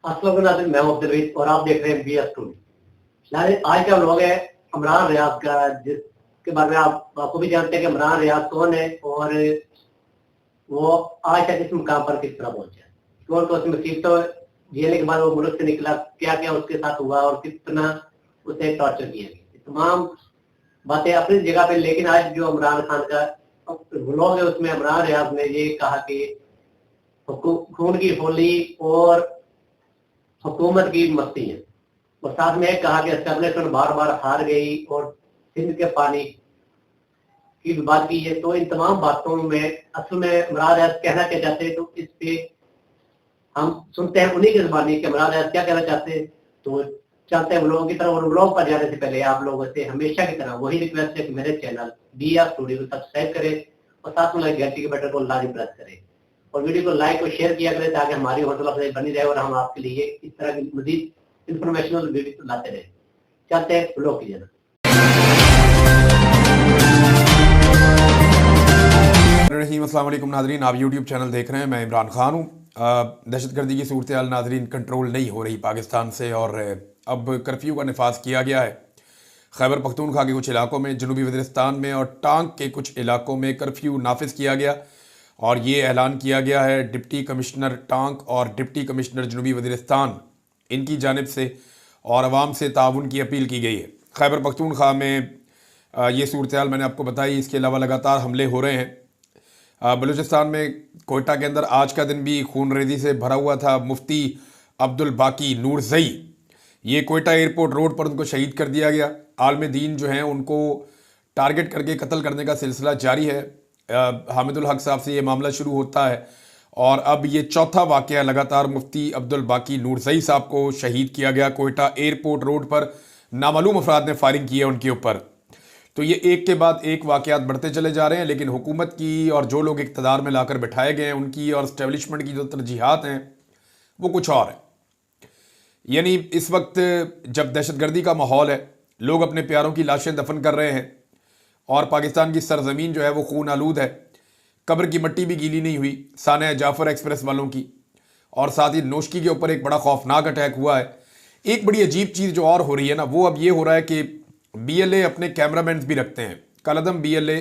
अस्सलाम वालेकुम, मैं अब्दुल रईस और आप देख रहे हैं BS स्टूडियो। आज का व्लॉग है इमरान रियाज का, जिसके बारे में आपको भी जानते हैं कि इमरान रियाज कौन है और वो आज तक इस मुकाम पर किस तरह पहुंचा, कौन कौन सी मुसीबतों झेलने के बाद वो मुल्क से निकला, क्या क्या उसके साथ हुआ और कितना उसे टॉर्चर किया गया, तमाम बातें अपनी जगह पे। लेकिन आज जो इमरान खान का व्लॉग है उसमें इमरान रियाज ने ये कहा कि खून की होली और हुकूमत की मस्ती है, और साथ में कहा कि एस्टेब्लिशमेंट बार बार हार गई और सिंध के पानी की भी बात की है। तो इन तमाम बातों में असल में इमरान रियाज कहना क्या चाहते हैं, तो इस पे हम सुनते हैं उन्हीं की जुबानी कि इमरान रियाज क्या कहना चाहते हैं। तो चलते हैं व्लॉग की तरफ, और व्लॉग पर जाने से पहले आप लोगों से हमेशा की तरह वही रिक्वेस्ट है कि मेरे चैनल BS स्टूडियो को सब्सक्राइब करें और साथ में घंटी के बटन को लाजमी प्रेस करें और वीडियो को लाइक और शेयर किया करें, ताकि हमारी हौसला अफजाई बनी रहे और हम आपके लिए इस तरह की मजीद इंफॉर्मेशनल वीडियो लाते रहे। चलते हैं व्लॉग की जगह। अस्सलाम वालेकुम नाजरीन, आप यूट्यूब चैनल देख रहे हैं, मैं इमरान खान हूँ। दहशतगर्दी की सूरत हाल नाजरीन कंट्रोल नहीं हो रही पाकिस्तान से, और अब कर्फ्यू का नफाज किया गया है। खैबर पख्तूनख्वा के कुछ इलाकों में, जनूबी वज़ीरिस्तान में और टांग के कुछ इलाकों में कर्फ्यू नाफिज किया गया, और ये ऐलान किया गया है डिप्टी कमिश्नर टांग और डिप्टी कमिश्नर जनूबी वज़ीरिस्तान इनकी जानिब से, और आवाम से ताउन की अपील की गई है। खैबर पख्तूनख्वा में ये सूरत हाल मैंने आपको बताई। इसके अलावा लगातार हमले हो रहे हैं। बलूचिस्तान में कोयटा के अंदर आज का दिन भी खून रेजी से भरा हुआ था। मुफ्ती अब्दुल बाकी नूरज़ई, ये कोयटा एयरपोर्ट रोड पर उनको शहीद कर दिया गया। आलम दीन जो हैं उनको टारगेट करके कत्ल करने का सिलसिला जारी है। हामिदुल हक साहब से ये मामला शुरू होता है, और अब ये चौथा वाक़या लगातार मुफ्ती अब्दुल बाकी नूरज़ई साहब को शहीद किया गया। कोयटा एयरपोर्ट रोड पर नामालूम अफराद ने फायरिंग की है उनके ऊपर। तो ये एक के बाद एक वाक़यात बढ़ते चले जा रहे हैं, लेकिन हुकूमत की और जो लोग इक़्तिदार में लाकर बिठाए गए हैं उनकी और इस्टेब्लिशमेंट की जो तरजीहात हैं वो कुछ और है। यानी इस वक्त जब दहशतगर्दी का माहौल है, लोग अपने प्यारों की लाशें दफन कर रहे हैं, और पाकिस्तान की सरजमीन जो है वो खून आलूद है, कब्र की मिट्टी भी गीली नहीं हुई साने जाफर एक्सप्रेस वालों की, और साथ ही नोशकी के ऊपर एक बड़ा खौफनाक अटैक हुआ है। एक बड़ी अजीब चीज़ जो और हो रही है ना, वो अब ये हो रहा है कि BLA अपने कैमरामैन भी रखते हैं। कलदम BLA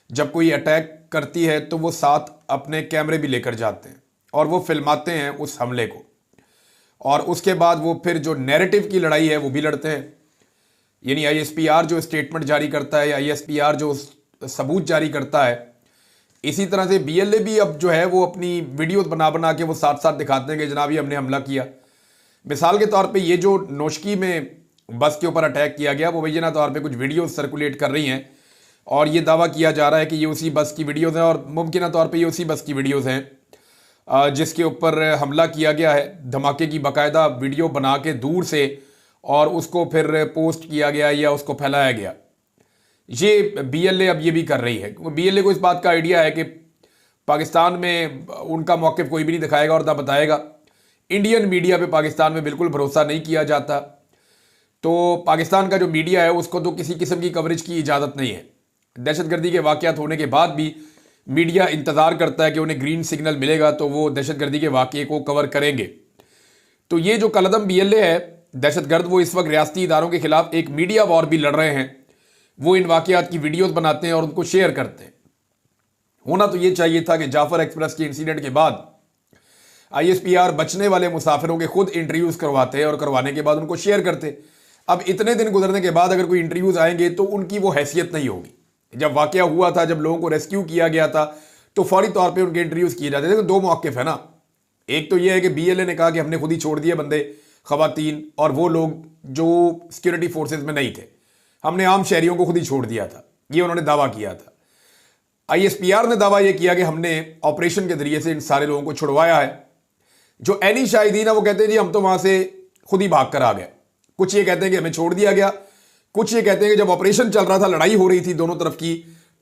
जब कोई अटैक करती है तो वो साथ अपने कैमरे भी लेकर जाते हैं और वो फिल्माते हैं उस हमले को, और उसके बाद वो फिर जो नैरेटिव की लड़ाई है वो भी लड़ते हैं। यानी ISPR जो स्टेटमेंट जारी करता है, ISPR जो सबूत जारी करता है, इसी तरह से BLA भी अब जो है वो अपनी वीडियोस बना बना के वो साथ साथ दिखाते हैं कि जनाब ये हमने हमला किया। मिसाल के तौर पे ये जो नोशकी में बस के ऊपर अटैक किया गया, वो मुबैना तौर पे कुछ वीडियोस सर्कुलेट कर रही हैं, और ये दावा किया जा रहा है कि ये उसी बस की वीडियोस हैं, और मुमकिन तौर पे ये उसी बस की वीडियोस हैं जिसके ऊपर हमला किया गया है। धमाके की बाकायदा वीडियो बना के दूर से और उसको फिर पोस्ट किया गया या उसको फैलाया गया। ये BLA अब ये भी कर रही है। BLA को इस बात का आइडिया है कि पाकिस्तान में उनका मौक़िफ़ कोई भी नहीं दिखाएगा और ना बताएगा। इंडियन मीडिया पे पाकिस्तान में बिल्कुल भरोसा नहीं किया जाता, तो पाकिस्तान का जो मीडिया है उसको तो किसी किस्म की कवरेज की इजाज़त नहीं है। दहशतगर्दी के वाक़यात होने के बाद भी मीडिया इंतज़ार करता है कि उन्हें ग्रीन सिग्नल मिलेगा तो वो दहशतगर्दी के वाक़े को कवर करेंगे। तो ये जो कलदम BLA है दहशतगर्द, वो इस वक्त रियासती इदारों के खिलाफ एक मीडिया वॉर भी लड़ रहे हैं। वो इन वाक़यात की वीडियोस बनाते हैं और उनको शेयर करते हैं। होना तो ये चाहिए था कि जाफर एक्सप्रेस के इंसिडेंट के बाद ISPR बचने वाले मुसाफिरों के खुद इंटरव्यूज़ करवाते और करवाने के बाद उनको शेयर करते। अब इतने दिन गुजरने के बाद अगर कोई इंटरव्यूज़ आएंगे तो उनकी वो हैसियत नहीं होगी। जब वाक़या हुआ था, जब लोगों को रेस्क्यू किया गया था, तो फौरी तौर पे उनके इंटरव्यूज़ किए जाते थे। तो दो मौक़िफ़ है ना, एक तो ये है कि BLA ने कहा कि हमने खुद ही छोड़ दिए बंदे, ख़वातीन और वो लोग जो सिक्योरिटी फोर्सेज में नहीं थे, हमने आम शहरियों को खुद ही छोड़ दिया था, ये उन्होंने दावा किया था। ISPR ने दावा ये किया कि हमने ऑपरेशन के जरिए से इन सारे लोगों को छुड़वाया है। जो एनी शाहिदीन है वो कहते हैं जी हम तो वहाँ से खुद ही भाग कर आ गए। कुछ ये कहते हैं कि हमें छोड़ दिया गया, कुछ ये कहते हैं कि जब ऑपरेशन चल रहा था, लड़ाई हो रही थी दोनों तरफ की,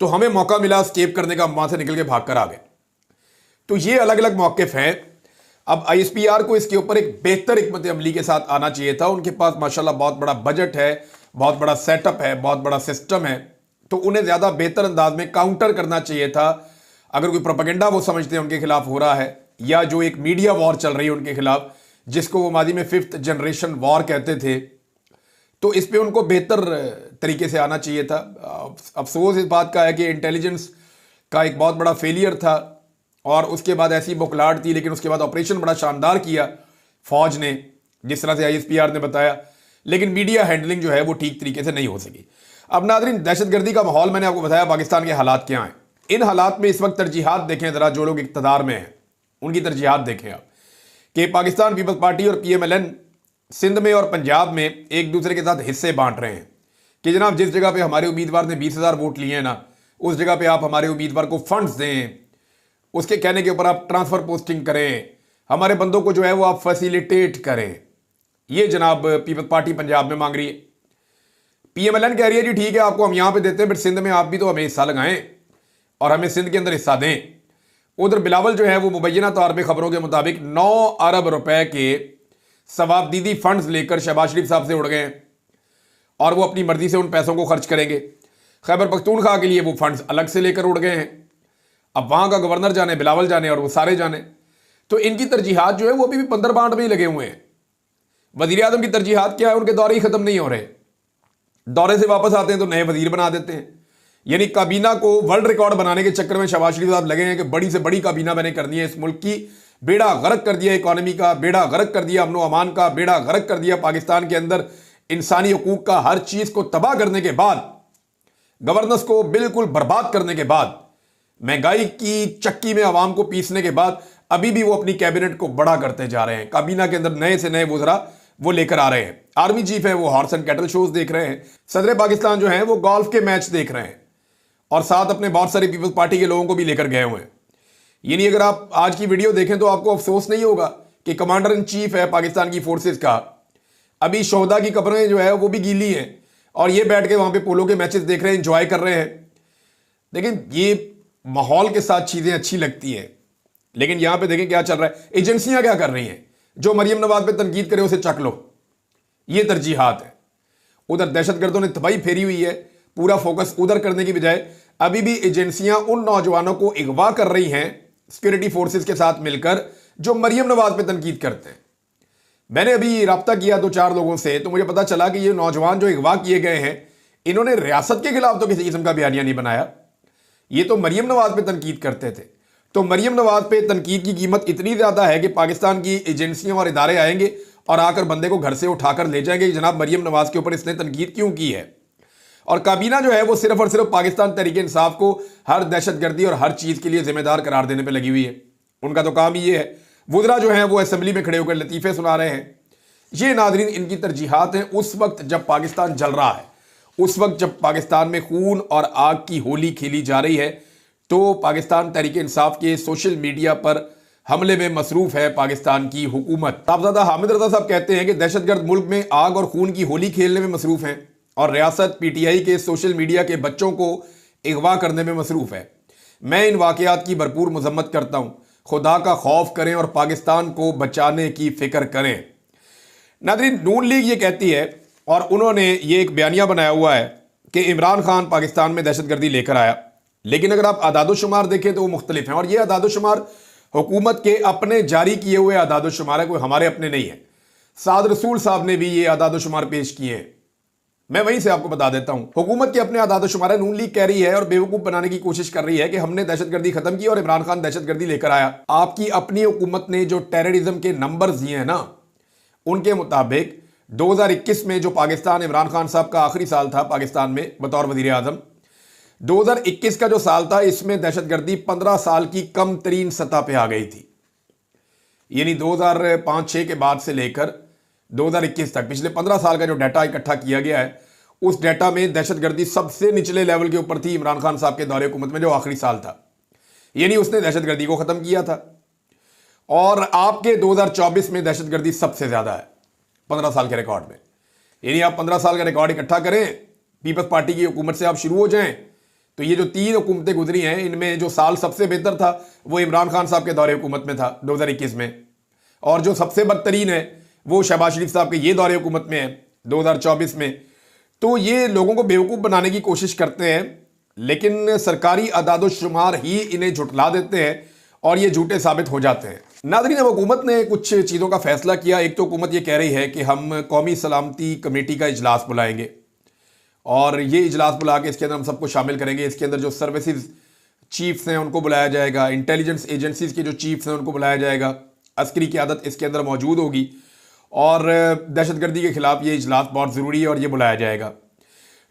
तो हमें मौका मिला स्केप करने का, वहाँ से निकल के भाग कर आ गए। तो ये अलग अलग मौक़िफ़ हैं। अब ISPR को इसके ऊपर एक बेहतर हिकमत अमली के साथ आना चाहिए था। उनके पास माशाल्लाह बहुत बड़ा बजट है, बहुत बड़ा सेटअप है, बहुत बड़ा सिस्टम है, तो उन्हें ज़्यादा बेहतर अंदाज में काउंटर करना चाहिए था। अगर कोई प्रोपेगेंडा वो समझते हैं उनके खिलाफ हो रहा है, या जो एक मीडिया वॉर चल रही है उनके खिलाफ, जिसको वो मादी में 5th जनरेशन वॉर कहते थे, तो इस पे उनको बेहतर तरीके से आना चाहिए था। अफसोस इस बात का है कि इंटेलिजेंस का एक बहुत बड़ा फेलियर था और उसके बाद ऐसी बुखलाहट थी, लेकिन उसके बाद ऑपरेशन बड़ा शानदार किया फौज ने, जिस तरह से ISPR ने बताया, लेकिन मीडिया हैंडलिंग जो है वो ठीक तरीके से नहीं हो सकी। अब नाज़रीन, दहशतगर्दी का माहौल मैंने आपको बताया, पाकिस्तान के हालात क्या हैं। इन हालात में इस वक्त तरजीहात देखें ज़रा, जो लोग इक़्तिदार में हैं उनकी तरजीहात देखें आप, कि पाकिस्तान पीपल्स पार्टी और PMLN सिंध में और पंजाब में एक दूसरे के साथ हिस्से बांट रहे हैं कि जनाब जिस जगह पे हमारे उम्मीदवार ने 20,000 वोट लिए हैं ना, उस जगह पे आप हमारे उम्मीदवार को फंड्स दें, उसके कहने के ऊपर आप ट्रांसफ़र पोस्टिंग करें, हमारे बंदों को जो है वो आप फैसिलिटेट करें। ये जनाब पीपल्स पार्टी पंजाब में मांग रही है। PMLN कह रही है जी ठीक है, आपको हम यहाँ पे देते हैं, बट सिंध में आप भी तो हमें हिस्सा लगाएं और हमें सिंध के अंदर हिस्सा दें। उधर बिलावल जो है वो मुबैना तौर पे खबरों के मुताबिक 9 अरब रुपए के सवाबदीदी फंड्स लेकर शहबाज शरीफ साहब से उड़ गए हैं और वो अपनी मर्जी से उन पैसों को खर्च करेंगे। खैबर पख्तूनख्वा के लिए वो फंड्स अलग से लेकर उड़ गए हैं। अब वहाँ का गवर्नर जाने, बिलावल जाने और वो सारे जाने। तो इनकी तरजीहात जो है वो अभी भी बंदर बांट में ही लगे हुए हैं। वज़ीर आज़म की तरजीहात क्या है, उनके दौरे ही ख़त्म नहीं हो रहे। दौरे से वापस आते हैं तो नए वजीर बना देते हैं। यानी काबीना को वर्ल्ड रिकॉर्ड बनाने के चक्कर में शहबाज शरीफ साहब लगे हैं कि बड़ी से बड़ी काबीना मैंने करनी है, इस मुल्क की बेड़ा गर्क कर दिया, इकॉनमी का बेड़ा गर्क कर दिया, अमनो अमान का बेड़ा गर्क कर दिया, पाकिस्तान के अंदर इंसानी हकूक का हर चीज़ को तबाह करने के बाद, गवर्नेंस को बिल्कुल बर्बाद करने के बाद, महंगाई की चक्की में आवाम को पीसने के बाद अभी भी वो अपनी कैबिनेट को बड़ा करते जा रहे हैं। काबीना के अंदर नए से नए वज़रा वो लेकर आ रहे हैं। आर्मी चीफ है वो हॉर्स एंड कैटल शोज देख रहे हैं, सदर पाकिस्तान जो है वो गोल्फ के मैच देख रहे हैं और साथ अपने बहुत सारे पीपल्स पार्टी के लोगों को भी लेकर गए हुए हैं। यानी अगर आप आज की वीडियो देखें तो आपको अफसोस नहीं होगा कि कमांडर इन चीफ है पाकिस्तान की फोर्सेस का, अभी शोहदा की कब्रें जो है वो भी गीली हैं और ये बैठ के वहां पे पोलो के मैचेस देख रहे हैं, एंजॉय कर रहे हैं। लेकिन ये माहौल के साथ चीजें अच्छी लगती हैं, लेकिन यहां पे देखें क्या चल रहा है। एजेंसियां क्या कर रही हैं, जो मरियम नवाज पे तनकीद करे उसे चक लो, ये तरजीहात है। उधर दहशतगर्दों ने तबाही फेरी हुई है, पूरा फोकस उधर करने की बजाय अभी भी एजेंसियां उन नौजवानों को अगवा कर रही हैं सिक्योरिटी फोर्सेस के साथ मिलकर, जो मरियम नवाज पे तनकीद करते हैं। मैंने अभी राब्ता किया 2-4 लोगों से, तो मुझे पता चला कि ये नौजवान जो अगवा किए गए हैं, इन्होंने रियासत के खिलाफ तो किसी किस्म का बयानिया नहीं बनाया, ये तो मरियम नवाज पे तनकीद करते थे। तो मरियम नवाज पे तनकीद की कीमत इतनी ज्यादा है कि पाकिस्तान की एजेंसियां और इदारे आएंगे और आकर बंदे को घर से उठाकर ले जाएंगे कि जनाब मरियम नवाज के ऊपर इसने तनकीद क्यों की है। और काबीना जो है वो सिर्फ और सिर्फ पाकिस्तान तहरीक इंसाफ को हर दहशतगर्दी और हर चीज के लिए जिम्मेदार करार देने पर लगी हुई है। उनका तो काम ही ये है। वुज़रा जो है वो असेंबली में खड़े होकर लतीफ़े सुना रहे हैं। ये नाज़रीन इनकी तरजीहात हैं उस वक्त जब पाकिस्तान जल रहा है, उस वक्त जब पाकिस्तान में खून और आग की होली खेली जा रही है, तो पाकिस्तान तहरीक इंसाफ के सोशल मीडिया पर हमले में मसरूफ है पाकिस्तान की हुकूमत। साहबजादा हामिद रज़ा साहब कहते हैं कि दहशतगर्द मुल्क में आग और खून की होली खेलने में मसरूफ हैं और रियासत PTI के सोशल मीडिया के बच्चों को अगवा करने में मसरूफ है। मैं इन वाक़यात की भरपूर मजम्मत करता हूँ। खुदा का खौफ करें और पाकिस्तान को बचाने की फिक्र करें। नाज़रीन, नून लीग ये कहती है और उन्होंने ये एक बयानिया बनाया हुआ है कि इमरान खान पाकिस्तान में दहशतगर्दी लेकर आया, लेकिन अगर आप अदादुशुमार देखें तो वो मुख्तलिफ हैं और ये अदादुशुमार हुकूमत के अपने जारी किए हुए अदादुशुमार है, कोई हमारे अपने नहीं है। साद रसूल साहब ने भी ये अदादुशुमार पेश किए हैं। मैं वहीं से आपको बता देता हूं, हुकूमत के अपने अदादुशुमार है। नून लीग कह रही है और बेवकूफ बनाने की कोशिश कर रही है कि हमने दहशतगर्दी खत्म की और इमरान खान दहशतगर्दी लेकर आया। आपकी अपनी हुकूमत ने जो टेररिज्म के नंबर्स दिए हैं ना, उनके मुताबिक 2021 में जो पाकिस्तान इमरान खान साहब का आखिरी साल था पाकिस्तान में बतौर वजीर आजम, 2021 का जो साल था इसमें दहशतगर्दी 15 साल की कम तरीन सतह पे आ गई थी। यानी 2005-6 के बाद से लेकर 2021 तक पिछले 15 साल का जो डाटा इकट्ठा किया गया है, उस डाटा में दहशतगर्दी सबसे निचले लेवल के ऊपर थी इमरान खान साहब के दौरे हुकूमत में जो आखिरी साल था। यानी उसने दहशतगर्दी को खत्म किया था। और आपके 2024 में दहशतगर्दी सबसे ज्यादा है 15 साल के रिकॉर्ड में। यानी आप 15 साल का रिकॉर्ड इकट्ठा करें, पीपल्स पार्टी की हुकूमत से आप शुरू हो जाएं, तो ये जो 3 हुकूमतें गुजरी हैं, इनमें जो साल सबसे बेहतर था वो इमरान खान साहब के दौरे हुकूमत में था 2021 में, और जो सबसे बदतरीन है वो शहबाज शरीफ साहब के ये दौरे हुकूमत में है 2024 में। तो ये लोगों को बेवकूफ़ बनाने की कोशिश करते हैं, लेकिन सरकारी अदादुशुमार ही इन्हें झुठला देते हैं और ये झूठे साबित हो जाते हैं। नाज़रीन, अब हुकूमत ने कुछ चीज़ों का फैसला किया। एक तो हुकूमत ये कह रही है कि हम कौमी सलामती कमेटी का इजलास बुलाएंगे और ये इजलास बुला के इसके अंदर हम सबको शामिल करेंगे। इसके अंदर जो सर्विसेज चीफ्स हैं उनको बुलाया जाएगा, इंटेलिजेंस एजेंसीज के जो चीफ्स हैं उनको बुलाया जाएगा, अस्करी क़यादत इसके अंदर मौजूद होगी और दहशतगर्दी के ख़िलाफ़ ये इजलास बहुत ज़रूरी है और ये बुलाया जाएगा।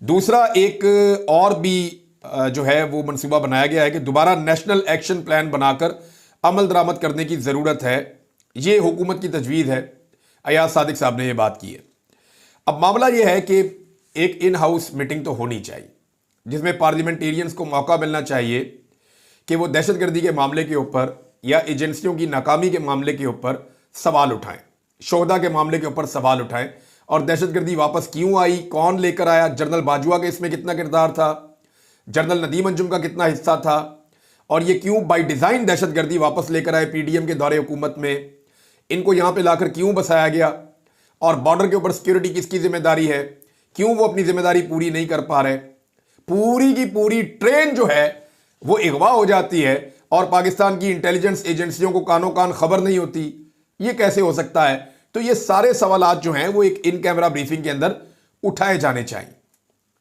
दूसरा, एक और भी जो है वो मनसूबा बनाया गया है कि दोबारा नेशनल एक्शन प्लान बनाकर अमल दरामद करने की ज़रूरत है। ये हुकूमत की तजवीज़ है। अयाज सादिक साहब ने ये बात की है। अब मामला ये है कि एक इन हाउस मीटिंग तो होनी चाहिए जिसमें पार्लियामेंटेरियंस को मौका मिलना चाहिए कि वो दहशतगर्दी के मामले के ऊपर या एजेंसियों की नाकामी के मामले के ऊपर सवाल उठाएं, शोहदा के मामले के ऊपर सवाल उठाएं और दहशतगर्दी वापस क्यों आई, कौन लेकर आया, जनरल बाजवा का इसमें कितना किरदार था, जनरल नदीम अंजुम का कितना हिस्सा था और ये क्यों बाय डिज़ाइन दहशतगर्दी वापस लेकर आए पीडीएम के दौरे हुकूमत में, इनको यहाँ पे लाकर क्यों बसाया गया और बॉर्डर के ऊपर सिक्योरिटी किसकी जिम्मेदारी है, क्यों वो अपनी जिम्मेदारी पूरी नहीं कर पा रहे। पूरी की पूरी ट्रेन जो है वो अगवा हो जाती है और पाकिस्तान की इंटेलिजेंस एजेंसियों को कानों कान खबर नहीं होती। ये कैसे हो सकता है? तो ये सारे सवालात जो हैं वो एक इन कैमरा ब्रीफिंग के अंदर उठाए जाने चाहिए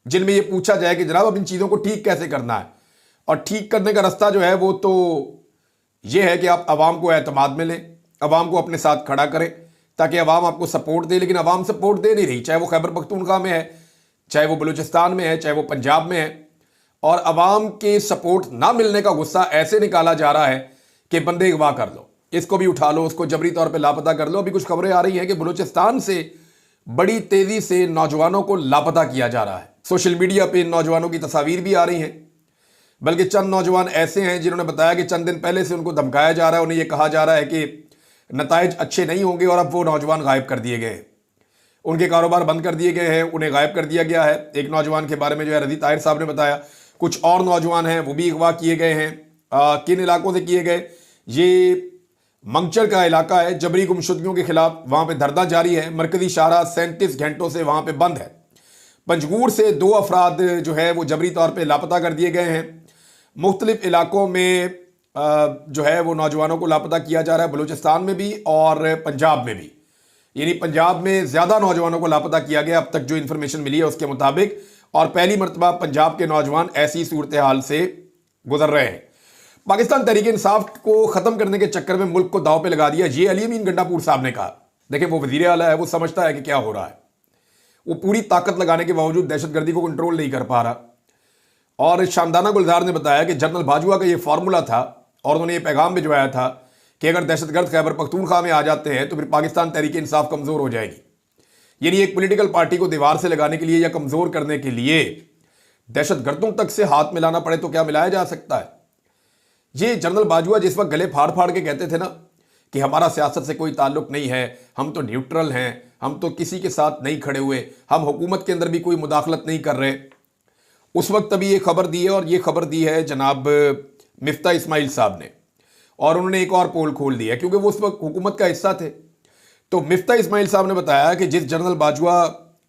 जिनमें ये पूछा जाए कि जनाब अब इन चीज़ों को ठीक कैसे करना है। और ठीक करने का रास्ता जो है वो तो ये है कि आप अवाम को एतमाद में लें, अवाम को अपने साथ खड़ा करें ताकि अवाम आपको सपोर्ट दे। लेकिन अवाम सपोर्ट दे नहीं रही, चाहे वो खैबर पख्तूनख्वा में है, चाहे वो बलूचिस्तान में है, चाहे वो पंजाब में है। और अवाम के सपोर्ट ना मिलने का गुस्सा ऐसे निकाला जा रहा है कि बंदे अगवा कर लो, इसको भी उठा लो, उसको जबरी तौर पे लापता कर लो। अभी कुछ खबरें आ रही हैं कि बलूचिस्तान से बड़ी तेजी से नौजवानों को लापता किया जा रहा है। सोशल मीडिया पे इन नौजवानों की तस्वीर भी आ रही हैं। बल्कि चंद नौजवान ऐसे हैं जिन्होंने बताया कि चंद दिन पहले से उनको धमकाया जा रहा है, उन्हें यह कहा जा रहा है कि नताइज अच्छे नहीं होंगे और अब वो नौजवान गायब कर दिए गए हैं, उनके कारोबार बंद कर दिए गए हैं, उन्हें गायब कर दिया गया है। एक नौजवान के बारे में जो है रजी ताहिर साहब ने बताया। कुछ और नौजवान हैं वो भी अगवा किए गए हैं। किन इलाकों से किए गए? ये मंगचर का इलाका है। जबरी गुमशुदगियों के खिलाफ वहां पे धरना जारी है। मरकजी शाहरा 37 घंटों से वहां पे बंद है। पंजगूर से 2 अफराद जो है वो जबरी तौर पे लापता कर दिए गए हैं। मुख्तलिफ इलाकों में जो है वो नौजवानों को लापता किया जा रहा है, बलूचिस्तान में भी और पंजाब में भी। यानी पंजाब में ज़्यादा नौजवानों को लापता किया गया अब तक जो इन्फॉर्मेशन मिली है उसके मुताबिक। और पहली मरतबा पंजाब के नौजवान ऐसी सूरत हाल से गुजर रहे हैं। पाकिस्तान तहरीक इंसाफ को ख़त्म करने के चक्कर में मुल्क को दाव पे लगा दिया, ये अली अमीन गंडापुर साहब ने कहा। देखिए, वो वज़ीर आला है, वो समझता है कि क्या हो रहा है। वो पूरी ताकत लगाने के बावजूद दहशतगर्दी को कंट्रोल नहीं कर पा रहा। और शामदाना गुलजार ने बताया कि जनरल बाजवा का ये फार्मूला था और उन्होंने ये पैगाम भिजवाया था कि अगर दहशतगर्द खैबर पख्तूनख्वा में आ जाते हैं तो फिर पाकिस्तान तहरीक इंसाफ कमज़ोर हो जाएगी। यानी एक पॉलिटिकल पार्टी को दीवार से लगाने के लिए या कमज़ोर करने के लिए दहशतगर्दों तक से हाथ मिलाना पड़े तो क्या मिलाया जा सकता है। ये जनरल बाजवा जिस वक्त गले फाड़ फाड़ के कहते थे ना कि हमारा सियासत से कोई ताल्लुक नहीं है, हम तो न्यूट्रल हैं, हम तो किसी के साथ नहीं खड़े हुए, हम हुकूमत के अंदर भी कोई मुदाखलत नहीं कर रहे, उस वक्त तभी ये खबर दी है। और ये खबर दी है जनाब मिफ्ता इस्माइल साहब ने। और उन्होंने एक और पोल खोल दिया क्योंकि वो उस वक्त हुकूमत का हिस्सा थे। तो मिफ्ता इस्माइल साहब ने बताया कि जिस जनरल बाजवा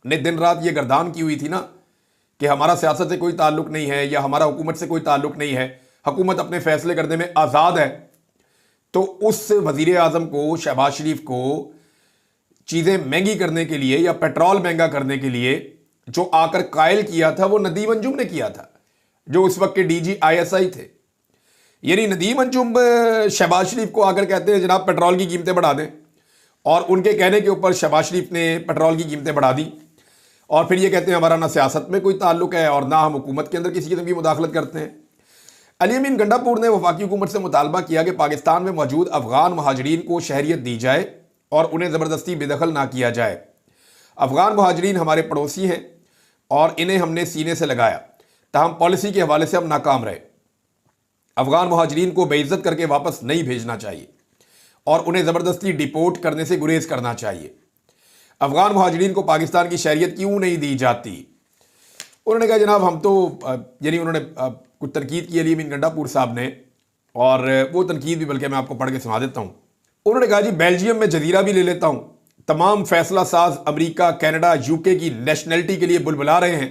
ने दिन रात ये गर्दान की हुई थी ना कि हमारा सियासत से कोई ताल्लुक नहीं है या हमारा हुकूमत से कोई ताल्लुक नहीं है, हुकूमत अपने फैसले करने में आज़ाद है, तो उस वज़ीर आज़म को, शहबाज शरीफ को चीज़ें महंगी करने के लिए या पेट्रोल महंगा करने के लिए जो आकर कायल किया था वो नदीम अंजुम ने किया था, जो उस वक्त के डीजी ISI थे। यानी नदीम अंजुम शहबाज शरीफ को आकर कहते हैं जनाब पेट्रोल की कीमतें बढ़ा दें, और उनके कहने के ऊपर शहबाज शरीफ ने पेट्रोल की कीमतें बढ़ा दी। और फिर ये कहते हैं हमारा ना सियासत में कोई ताल्लुक है और ना हम हुकूमत के अंदर किसी किस्म की मुदाखलत करते हैं। अली अमीन गंडापुर ने वफाकी हुकूमत से मुतालबा किया कि पाकिस्तान में मौजूद अफगान महाजरीन को शहरियत दी जाए और उन्हें ज़बरदस्ती बेदखल ना किया जाए। अफगान महाजरीन हमारे पड़ोसी हैं और इन्हें हमने सीने से लगाया, ताहम पॉलिसी के हवाले से हम नाकाम रहे। अफगान महाजरीन को बेइज्जत करके वापस नहीं भेजना चाहिए और उन्हें ज़बरदस्ती डिपोर्ट करने से गुरेज करना चाहिए। अफगान महाजरीन को पाकिस्तान की शहरियत क्यों नहीं दी जाती? उन्होंने कहा जनाब हम तो यानी उन्होंने कुछ तनकीद की अली अमीन गंडापुर साहब ने, और वो तनकीद भी बल्कि मैं आपको पढ़ के सुना देता हूँ। उन्होंने कहा जी बेल्जियम में जजीरा भी ले लेता हूँ, तमाम फैसला साज अमेरिका, कनाडा, यूके की नेशनलिटी के लिए बुलबुला रहे हैं,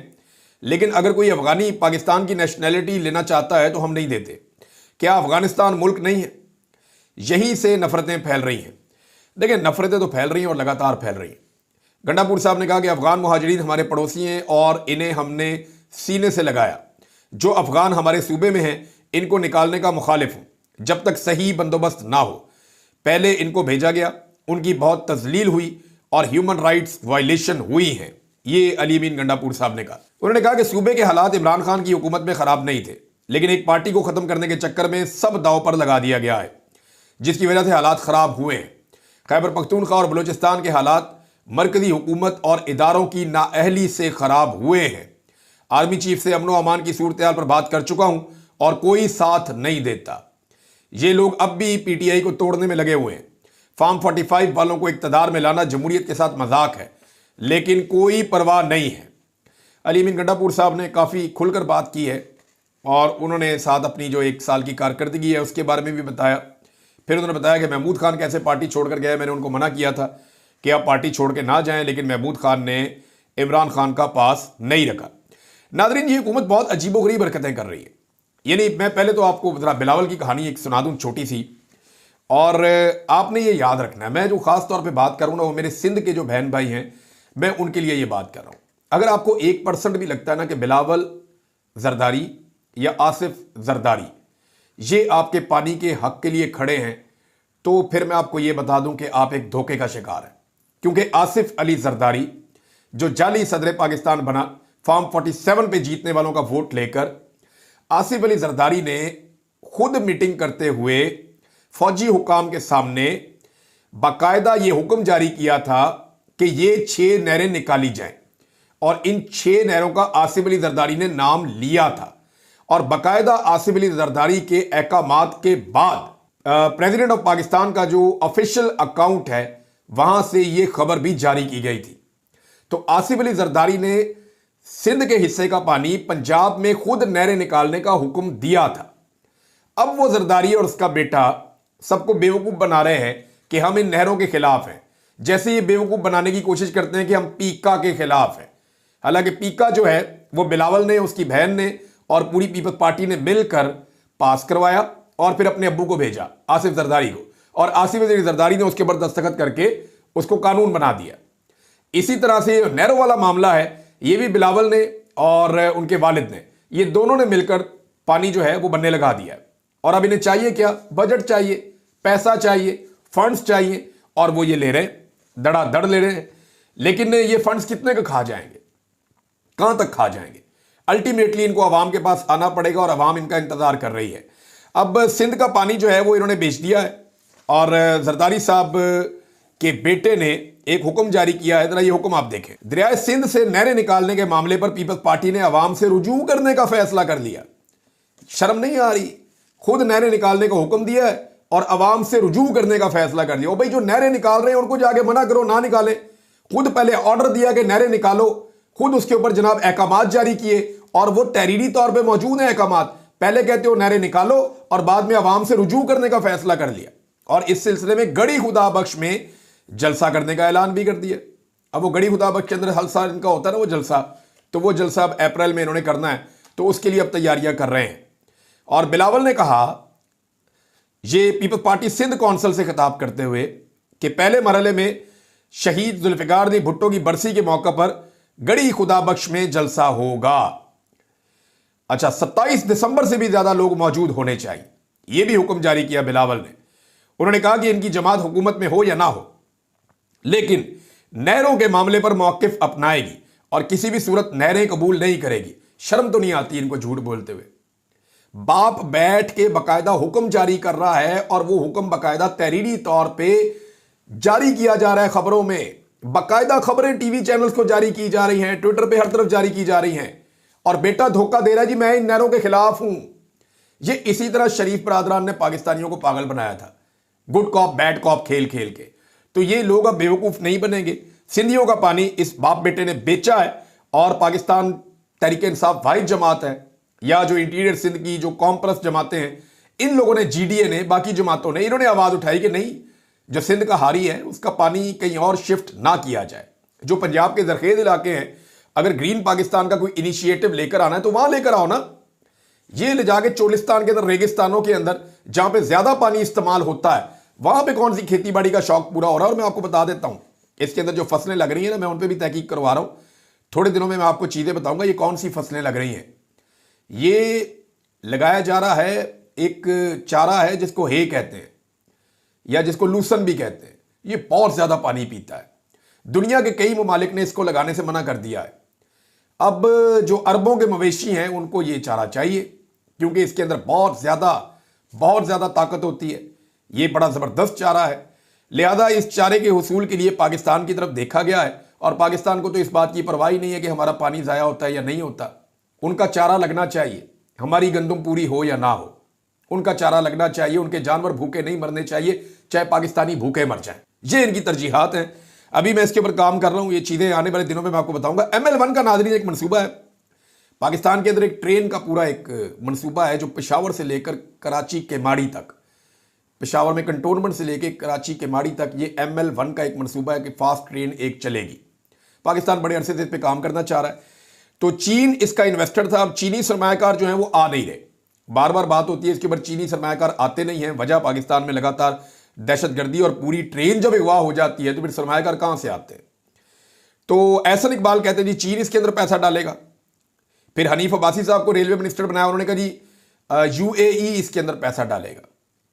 लेकिन अगर कोई अफगानी पाकिस्तान की नेशनलिटी लेना चाहता है तो हम नहीं देते। क्या अफगानिस्तान मुल्क नहीं है? यहीं से नफरतें फैल रही हैं। देखिए, नफरतें तो फैल रही हैं और लगातार फैल रही हैं। गंडापुर साहब ने कहा कि अफगान मुहाजिरीन हमारे पड़ोसी हैं और इन्हें हमने सीने से लगाया। जो अफगान हमारे सूबे में हैं इनको निकालने का मुखालिफ हूं जब तक सही बंदोबस्त ना हो। पहले इनको भेजा गया, उनकी बहुत तजलील हुई और ह्यूमन राइट्स वायलेशन हुई हैं। ये अली अमीन गंडापुर साहब ने कहा। उन्होंने कहा कि सूबे के हालात इमरान खान की हुकूमत में खराब नहीं थे, लेकिन एक पार्टी को खत्म करने के चक्कर में सब दांव पर लगा दिया गया है, जिसकी वजह से हालात खराब हुए हैं। खैबर पख्तूनख्वा और बलूचिस्तान के हालात मरकजी हुकूमत और इदारों की नाअहली से खराब हुए हैं। आर्मी चीफ से अमनो अमान की सूरत पर बात कर चुका हूं और कोई साथ नहीं देता। ये लोग अब भी पीटीआई को तोड़ने में लगे हुए हैं। फार्म 45 वालों को इक्तदार में लाना जमहूरियत के साथ मजाक है, लेकिन कोई परवाह नहीं है। अली अमीन गंडापुर साहब ने काफ़ी खुलकर बात की है और उन्होंने साथ अपनी जो 1 साल की कारकर्दगी है उसके बारे में भी बताया। फिर उन्होंने बताया कि महमूद खान कैसे पार्टी छोड़कर गए। मैंने उनको मना किया था कि आप पार्टी छोड़ के ना जाएं, लेकिन महमूद खान ने इमरान खान का पास नहीं रखा। नादरीन, ये हुकूमत बहुत अजीबोगरीब हरकतें कर रही है। यानी मैं पहले तो आपको ज़रा बिलावल की कहानी एक सुना दूँ छोटी सी, और आपने ये याद रखना है, मैं जो ख़ास तौर पे बात करूँ ना वो मेरे सिंध के जो बहन भाई हैं, मैं उनके लिए ये बात कर रहा हूँ। अगर आपको 1% भी लगता है ना कि बिलावल जरदारी या आसिफ जरदारी ये आपके पानी के हक के लिए खड़े हैं, तो फिर मैं आपको ये बता दूं कि आप एक धोखे का शिकार हैं। क्योंकि आसिफ अली जरदारी जो जाली सदर पाकिस्तान बना, फॉर्म 47 पे जीतने वालों का वोट लेकर, आसिफ अली जरदारी ने खुद मीटिंग करते हुए फौजी हुकाम के सामने बाकायदा ये हुक्म जारी किया था कि ये 6 नहरें निकाली जाएं, और इन 6 नहरों का आसिफ अली जरदारी ने नाम लिया था। और बाकायदा आसिफ अली जरदारी के अहकामात के बाद प्रेसिडेंट ऑफ पाकिस्तान का जो ऑफिशियल अकाउंट है वहां से ये खबर भी जारी की गई थी। तो आसिफ अली जरदारी ने सिंध के हिस्से का पानी पंजाब में खुद नहरें निकालने का हुक्म दिया था। अब वो जरदारी और उसका बेटा सबको बेवकूफ बना रहे हैं कि हम इन नहरों के खिलाफ हैं, जैसे ये बेवकूफ बनाने की कोशिश करते हैं कि हम पीका के खिलाफ हैं। हालांकि पीका जो है वो बिलावल ने, उसकी बहन ने और पूरी पीपल्स पार्टी ने मिलकर पास करवाया और फिर अपने अब्बू को भेजा, आसिफ जरदारी को, और आसिफ अली जरदारी ने उसके ऊपर दस्तखत करके उसको कानून बना दिया। इसी तरह से नहरों वाला मामला है, ये भी बिलावल ने और उनके वालिद ने, ये दोनों ने मिलकर पानी जो है वो बनने लगा दिया। और अब इन्हें चाहिए क्या? बजट चाहिए, पैसा चाहिए, फंड्स चाहिए, और वो ये ले रहे हैं, धड़ाधड़ ले रहे हैं। लेकिन ये फंड्स कितने का खा जाएंगे, कहां तक खा जाएंगे? अल्टीमेटली इनको अवाम के पास आना पड़ेगा और अवाम इनका इंतजार कर रही है। अब सिंध का पानी जो है वो इन्होंने बेच दिया है, और जरदारी साहब के बेटे ने एक हुक्म जारी किया है। जरा ये हुक्म आप देखें। दरियाए सिंध से नहरें निकालने के मामले पर पीपल्स पार्टी ने अवाम से रुजू करने का फैसला कर लिया। शर्म नहीं आ रही? खुद नहरें निकालने का हुक्म दिया है और अवाम से रुजू करने का फैसला कर दिया। ओ भाई, जो नहरें निकाल रहे हैं उनको जाके मना करो, ना निकाले। खुद पहले ऑर्डर दिया कि नहरें निकालो, खुद उसके ऊपर जनाब अहकामात जारी किए, और वो तहरीरी तौर पे मौजूद है अहकामात। पहले कहते हो नहरें निकालो और बाद में अवाम से रुजू करने का फैसला कर लिया। और इस सिलसिले में गड़ी खुदा बख्श में जलसा करने का ऐलान भी कर दिया। अब वो गड़ी खुदा बख्श के अंदर हर साल इनका होता है ना वो जलसा, तो वो जलसा अब अप्रैल में इन्होंने करना है, तो उसके लिए अब तैयारियां कर रहे हैं। और बिलावल ने कहा, ये पीपल्स पार्टी सिंध कौंसिल से खिताब करते हुए, कि पहले मरहले में शहीद जुल्फिकार दी भुट्टो की बरसी के मौके पर गड़ी खुदा बख्श में जलसा होगा। अच्छा, 27 दिसंबर से भी ज्यादा लोग मौजूद होने चाहिए, यह भी हुक्म जारी किया बिलावल ने। उन्होंने कहा कि इनकी जमात हुकूमत में हो या ना हो, लेकिन नहरों के मामले पर मौकिफ अपनाएगी और किसी भी सूरत नहरें कबूल नहीं करेगी। शर्म तो नहीं आती इनको झूठ बोलते हुए? बाप बैठ के बकायदा हुक्म जारी कर रहा है, और वो हुक्म बकायदा तहरीरी तौर पे जारी किया जा रहा है। खबरों में बकायदा खबरें टीवी चैनल्स को जारी की जा रही हैं, ट्विटर पे हर तरफ जारी की जा रही हैं, और बेटा धोखा दे रहा है जी मैं इन नहरों के खिलाफ हूं। ये इसी तरह शरीफ बरादरान ने पाकिस्तानियों को पागल बनाया था, गुड कॉप बैड कॉप खेल खेल के। तो ये लोग अब बेवकूफ नहीं बनेंगे। सिंधियों का पानी इस बाप बेटे ने बेचा है, और पाकिस्तान तहरीक इंसाफ वाहिद जमात है, या जो इंटीरियर सिंध की जो कौम परस्त जमातें हैं, इन लोगों ने, जीडीए ने, बाकी जमातों ने, इन्होंने आवाज उठाई कि नहीं, जो सिंध का हारी है उसका पानी कहीं और शिफ्ट ना किया जाए। जो पंजाब के जरखेज इलाके हैं, अगर ग्रीन पाकिस्तान का कोई इनिशिएटिव लेकर आना है तो वहां लेकर आओ ना। ये ले जाके चोलिस्तान के अंदर, रेगिस्तानों के अंदर जहां पे ज्यादा पानी इस्तेमाल होता है वहां पे कौन सी खेती बाड़ी का शौक पूरा हो रहा है। और मैं आपको बता देता हूं, इसके अंदर जो फसलें लग रही हैं ना, मैं उन पे भी तहकीक करवा रहा हूं। थोड़े दिनों में मैं आपको चीजें बताऊंगा ये कौन सी फसलें लग रही हैं। ये लगाया जा रहा है, एक चारा है जिसको हे कहते हैं या जिसको लूसन भी कहते हैं। ये बहुत ज्यादा पानी पीता है। दुनिया के कई ममालिक ने इसको लगाने से मना कर दिया है। अब जो अरबों के मवेशी हैं उनको ये चारा चाहिए, क्योंकि इसके अंदर बहुत ज्यादा ताकत होती है। ये बड़ा जबरदस्त चारा है। लिहाजा इस चारे के हुसूल के लिए पाकिस्तान की तरफ देखा गया है, और पाकिस्तान को तो इस बात की परवाह ही नहीं है कि हमारा पानी जाया होता है या नहीं होता। उनका चारा लगना चाहिए, हमारी गंदम पूरी हो या ना हो, उनका चारा लगना चाहिए। उनके जानवर भूखे नहीं मरने चाहिए, चाहे पाकिस्तानी भूखे मर जाएं। ये इनकी तरजीहात हैं। अभी मैं इसके ऊपर काम कर रहा हूं, ये चीजें आने वाले दिनों में मैं आपको बताऊंगा। ML1 का नाज़रीन एक मंसूबा है। पाकिस्तान के अंदर एक ट्रेन का पूरा एक मंसूबा है जो पेशावर से लेकर कराची केमाड़ी तक, पेशावर में कंटोनमेंट से लेकर कराची केमाड़ी तक, ये ML1 का एक मंसूबा है कि फास्ट ट्रेन एक चलेगी। पाकिस्तान बड़े अरसे से इस पर काम करना चाह रहा है। तो चीन इसका इन्वेस्टर था। अब चीनी सरमायाकार जो है वो आ नहीं रहे। बार बार बात होती है इसके ऊपर, चीनी सरमायाकार आते नहीं है। वजह पाकिस्तान में लगातार दहशतगर्दी, और पूरी ट्रेन जब अगवा हो जाती है तो फिर सरमायाकार कहां से आते हैं। तो एहसन इकबाल कहते हैं जी चीन इसके अंदर पैसा डालेगा। फिर हनीफ अब्बासी साहब को रेलवे मिनिस्टर बनाया, उन्होंने कहा जी UAE इसके अंदर पैसा डालेगा,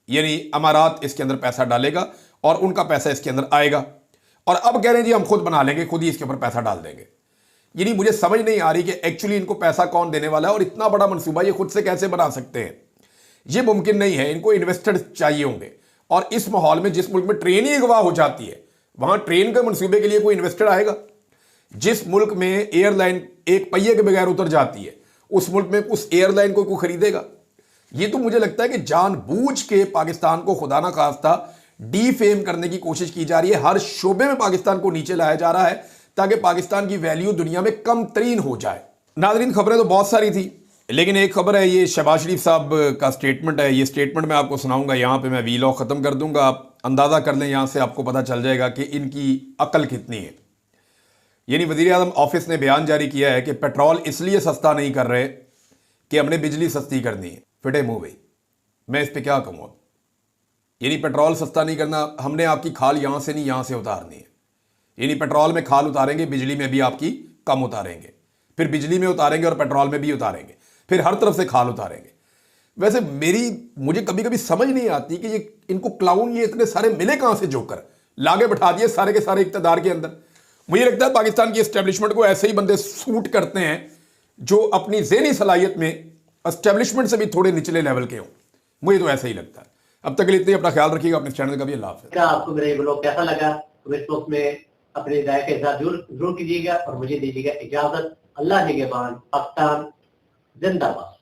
यानी अमारात इसके अंदर पैसा डालेगा और उनका पैसा इसके अंदर आएगा। और अब कह रहे हैं जी हम खुद बना लेंगे, खुद ही इसके ऊपर पैसा डाल देंगे। यानी मुझे समझ नहीं आ रही कि एक्चुअली इनको पैसा कौन देने वाला है, और इतना बड़ा मनसूबा ये खुद से कैसे बना सकते हैं। ये मुमकिन नहीं है, इनको इन्वेस्टर्स चाहिए होंगे। और इस माहौल में जिस मुल्क में ट्रेन ही अगवा हो जाती है वहां ट्रेन के मनसूबे के लिए कोई इन्वेस्टर आएगा? जिस मुल्क में एयरलाइन एक पहिए के बगैर उतर जाती है उस मुल्क में उस एयरलाइन को खरीदेगा? ये तो मुझे लगता है कि जानबूझ के पाकिस्तान को खुदा ना खास्ता डीफेम करने की कोशिश की जा रही है। हर शोबे में पाकिस्तान को नीचे लाया जा रहा है ताकि पाकिस्तान की वैल्यू दुनिया में कम तरीन हो जाए। नाज़रीन, खबरें तो बहुत सारी थी, लेकिन एक खबर है, ये शहबाज शरीफ साहब का स्टेटमेंट है। ये स्टेटमेंट मैं आपको सुनाऊंगा, यहाँ पे मैं वीलॉग ख़त्म कर दूंगा। आप अंदाज़ा कर लें, यहाँ से आपको पता चल जाएगा कि इनकी अकल कितनी है। यानी वज़ीर आज़म ऑफिस ने बयान जारी किया है कि पेट्रोल इसलिए सस्ता नहीं कर रहे कि हमने बिजली सस्ती करनी है। फिटे मुँह भाई, मैं इस पर क्या कहूँ। यानी पेट्रोल सस्ता नहीं करना, हमने आपकी खाल यहाँ से नहीं यहाँ से उतारनी है। यानी पेट्रोल में खाल उतारेंगे, बिजली में भी आपकी कम उतारेंगे, फिर बिजली में उतारेंगे और पेट्रोल में भी उतारेंगे, फिर हर तरफ से खाल उतारेंगे। वैसे मुझे कभी कभी समझ नहीं आती कि ये इनको क्लाउन ये इतने सारे मिले कहां से, जोकर लागे बैठा दिए सारे के सारे इक्तदार के अंदर। मुझे लगता है पाकिस्तान की एस्टेब्लिशमेंट को ऐसे ही बंदे सूट करते हैं जो अपनी ज़हनी सलाहियत में एस्टेब्लिशमेंट से भी थोड़े निचले लेवल के हों। मुझे तो ऐसा ही लगता है। अब तक के लिए इतना ही, अपना ख्याल रखिएगा, अपने चैनल का भी। अल्लाह हाफ़िज़। आपको मेरा ये ब्लॉग कैसा लगा तो इस वक्त में अपनी राय के साथ जरूर कीजिएगा और मुझे दीजिएगा इजाजत। अल्लाह निगहबान। पाकिस्तान जिंदाबाद।